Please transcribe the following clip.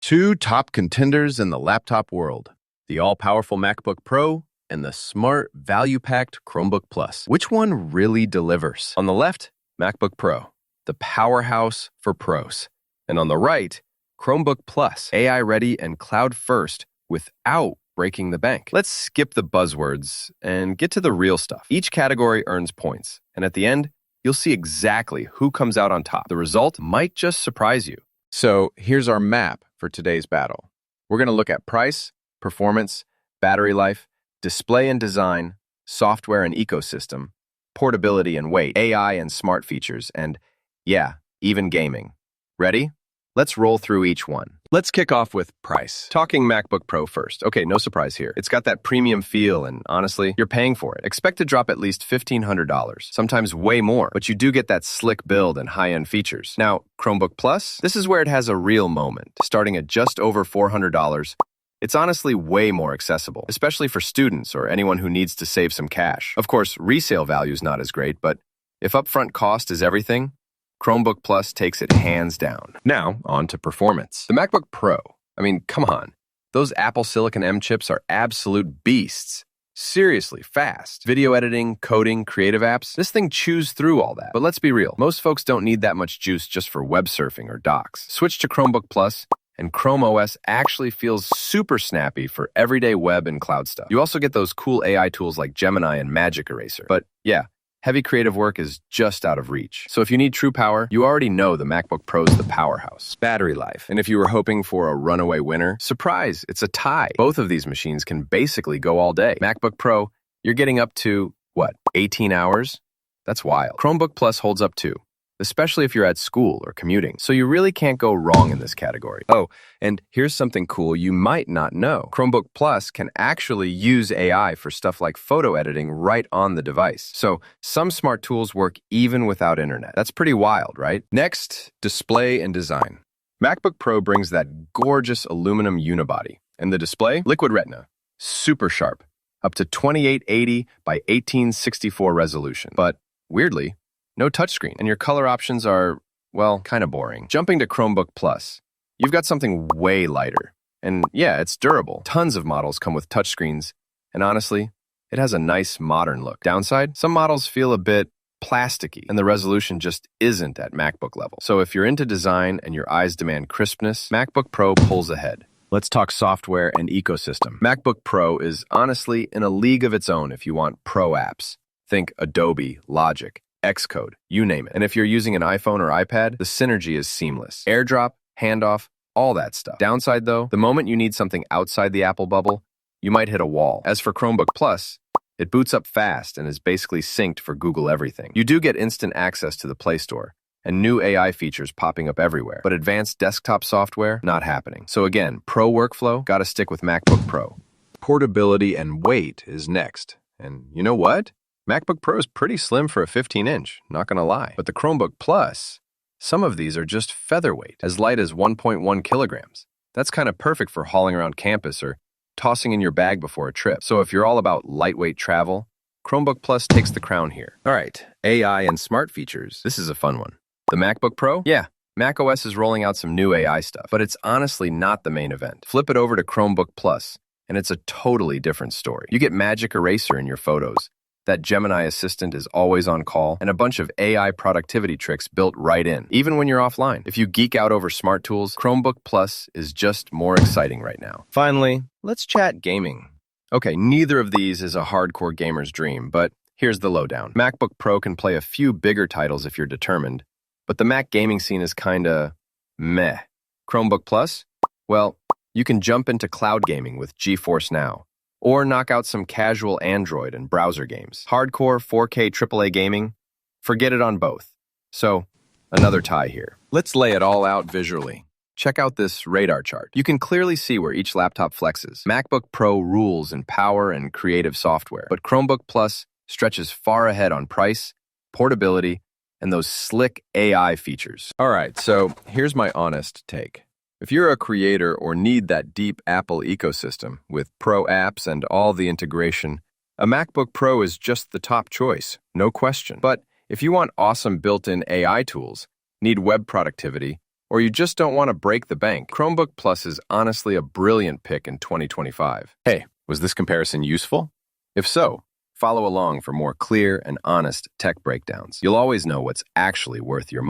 Two top contenders in the laptop world, the all-powerful MacBook Pro and the smart, value-packed Chromebook Plus. Which one really delivers? On the left, MacBook Pro, the powerhouse for pros. And on the right, Chromebook Plus, AI-ready and cloud-first without breaking the bank. Let's skip the buzzwords and get to the real stuff. Each category earns points, and at the end, you'll see exactly who comes out on top. The result might just surprise you. So here's our map for today's battle. We're going to look at price, performance, battery life, display and design, software and ecosystem, portability and weight, AI and smart features, and yeah, even gaming. Ready? Let's roll through each one. Let's kick off with price. Talking MacBook Pro first. Okay, no surprise here. It's got that premium feel, and honestly, you're paying for it. Expect to drop at least $1,500, sometimes way more, but you do get that slick build and high-end features. Now, Chromebook Plus, this is where it has a real moment. Starting at just over $400, it's honestly way more accessible, especially for students or anyone who needs to save some cash. Of course, resale value's not as great, but if upfront cost is everything, Chromebook Plus takes it hands down. Now, on to performance. The MacBook Pro. I mean, come on. Those Apple Silicon M chips are absolute beasts. Seriously fast. Video editing, coding, creative apps, this thing chews through all that. But let's be real. Most folks don't need that much juice just for web surfing or docs. Switch to Chromebook Plus, and Chrome OS actually feels super snappy for everyday web and cloud stuff. You also get those cool AI tools like Gemini and Magic Eraser. But yeah, heavy creative work is just out of reach. So if you need true power, you already know the MacBook Pro's the powerhouse. Battery life. And if you were hoping for a runaway winner, surprise, it's a tie. Both of these machines can basically go all day. MacBook Pro, you're getting up to, 18 hours? That's wild. Chromebook Plus holds up too, especially if you're at school or commuting. So you really can't go wrong in this category. Oh, and here's something cool you might not know. Chromebook Plus can actually use AI for stuff like photo editing right on the device. So some smart tools work even without internet. That's pretty wild, right? Next, display and design. MacBook Pro brings that gorgeous aluminum unibody. And the display? Liquid Retina. Super sharp. Up to 2880 by 1864 resolution. But weirdly, no touchscreen, and your color options are, well, kind of boring. Jumping to Chromebook Plus, you've got something way lighter. And yeah, it's durable. Tons of models come with touchscreens, and honestly, it has a nice modern look. Downside, some models feel a bit plasticky, and the resolution just isn't at MacBook level. So if you're into design and your eyes demand crispness, MacBook Pro pulls ahead. Let's talk software and ecosystem. MacBook Pro is honestly in a league of its own if you want pro apps. Think Adobe, Logic, Xcode, you name it. And if you're using an iPhone or iPad, the synergy is seamless. AirDrop, handoff, all that stuff. Downside though, the moment you need something outside the Apple bubble, you might hit a wall. As for Chromebook Plus, it boots up fast and is basically synced for Google everything. You do get instant access to the Play Store and new AI features popping up everywhere, but advanced desktop software, not happening. So again, pro workflow, gotta stick with MacBook Pro. Portability and weight is next. And you know what? MacBook Pro is pretty slim for a 15-inch, not gonna lie. But the Chromebook Plus, some of these are just featherweight, as light as 1.1 kilograms. That's kind of perfect for hauling around campus or tossing in your bag before a trip. So if you're all about lightweight travel, Chromebook Plus takes the crown here. All right, AI and smart features. This is a fun one. The MacBook Pro? Yeah, macOS is rolling out some new AI stuff, but it's honestly not the main event. Flip it over to Chromebook Plus, and it's a totally different story. You get Magic Eraser in your photos. That Gemini assistant is always on call, and a bunch of AI productivity tricks built right in, even when you're offline. If you geek out over smart tools, Chromebook Plus is just more exciting right now. Finally, let's chat gaming. Okay, neither of these is a hardcore gamer's dream, but here's the lowdown. MacBook Pro can play a few bigger titles if you're determined, but the Mac gaming scene is kinda meh. Chromebook Plus? Well, you can jump into cloud gaming with GeForce Now, or knock out some casual Android and browser games. Hardcore 4K AAA gaming? Forget it on both. So, another tie here. Let's lay it all out visually. Check out this radar chart. You can clearly see where each laptop flexes. MacBook Pro rules in power and creative software, but Chromebook Plus stretches far ahead on price, portability, and those slick AI features. All right, so here's my honest take. If you're a creator or need that deep Apple ecosystem with pro apps and all the integration, a MacBook Pro is just the top choice, no question. But if you want awesome built-in AI tools, need web productivity, or you just don't want to break the bank, Chromebook Plus is honestly a brilliant pick in 2025. Hey, was this comparison useful? If so, follow along for more clear and honest tech breakdowns. You'll always know what's actually worth your money.